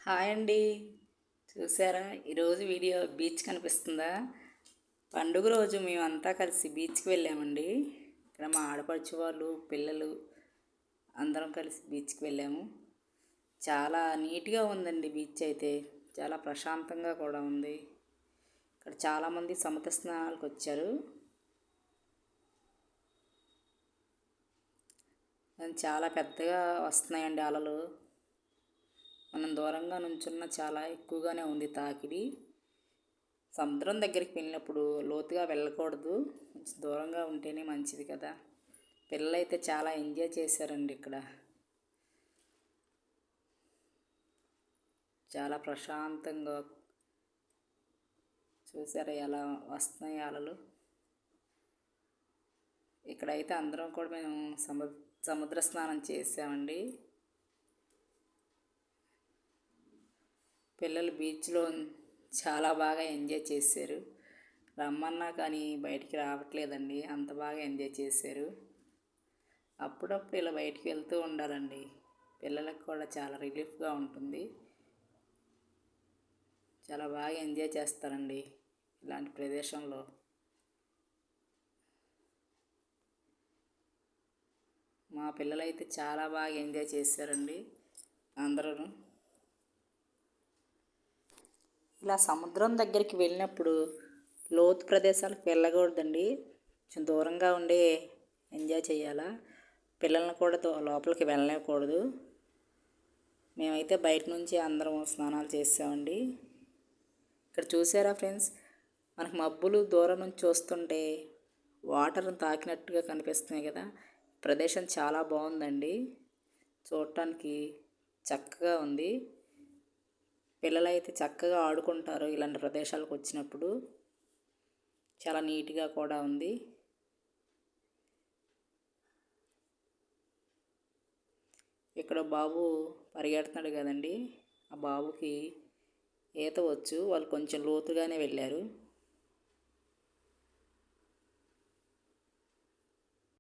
Hi అండి. చూసారా ఈరోజు వీడియో బీచ్ కనిపిస్తుందా? పండుగ రోజు మేమంతా కలిసి బీచ్కి వెళ్ళామండి. ఇక్కడ మా ఆడపడుచు వాళ్ళు పిల్లలు అందరం కలిసి బీచ్కి వెళ్ళాము. చాలా నీట్గా ఉందండి బీచ్ అయితే. చాలా ప్రశాంతంగా కూడా ఉంది. ఇక్కడ చాలామంది సముద్ర స్నానాలకు వచ్చారు. చాలా పెద్దగా వస్తున్నాయండి అలలు. మనం దూరంగా నుంచున్న చాలా ఎక్కువగానే ఉంది తాకిడి. సముద్రం దగ్గరికి వెళ్ళినప్పుడు లోతుగా వెళ్ళకూడదు, కొంచెం దూరంగా ఉంటేనే మంచిది కదా. పిల్లలైతే చాలా ఎంజాయ్ చేశారండి. ఇక్కడ చాలా ప్రశాంతంగా చూసారా ఎలా వస్తున్నాయి అలలు. ఇక్కడైతే అందరం కూడా మేము సముద్ర స్నానం చేసామండి. పిల్లలు బీచ్లో చాలా బాగా ఎంజాయ్ చేశారు. రమ్మన్నా కానీ బయటికి రావట్లేదండి, అంత బాగా ఎంజాయ్ చేశారు. అప్పుడప్పుడు ఇలా బయటికి వెళ్తూ ఉండాలండి, పిల్లలకు కూడా చాలా రిలీఫ్గా ఉంటుంది. చాలా బాగా ఎంజాయ్ చేస్తారండి ఇలాంటి ప్రదేశంలో. మా పిల్లలైతే చాలా బాగా ఎంజాయ్ చేశారండి అందరూ. ఇలా సముద్రం దగ్గరికి వెళ్ళినప్పుడు లోతు ప్రదేశాలకు వెళ్ళకూడదండి, కొంచెం దూరంగా ఉండి ఎంజాయ్ చేయాలా. పిల్లల్ని కూడా లోపలికి వెళ్ళలేకూడదు. మేమైతే బయట నుంచి అందరం స్నానాలు చేసామండి. ఇక్కడ చూసారా ఫ్రెండ్స్, మనకు మబ్బులు దూరం నుంచి చూస్తుంటే వాటర్ని తాకినట్టుగా కనిపిస్తున్నాయి కదా. ప్రదేశం చాలా బాగుందండి, చూడటానికి చక్కగా ఉంది. పిల్లలైతే చక్కగా ఆడుకుంటారు ఇలాంటి ప్రదేశాలకు వచ్చినప్పుడు. చాలా నీట్గా కూడా ఉంది. ఇక్కడ బాబు పరిగెడుతున్నాడు కదండి, ఆ బాబుకి ఈత వచ్చు. వాళ్ళు కొంచెం లోతుగానే వెళ్ళారు.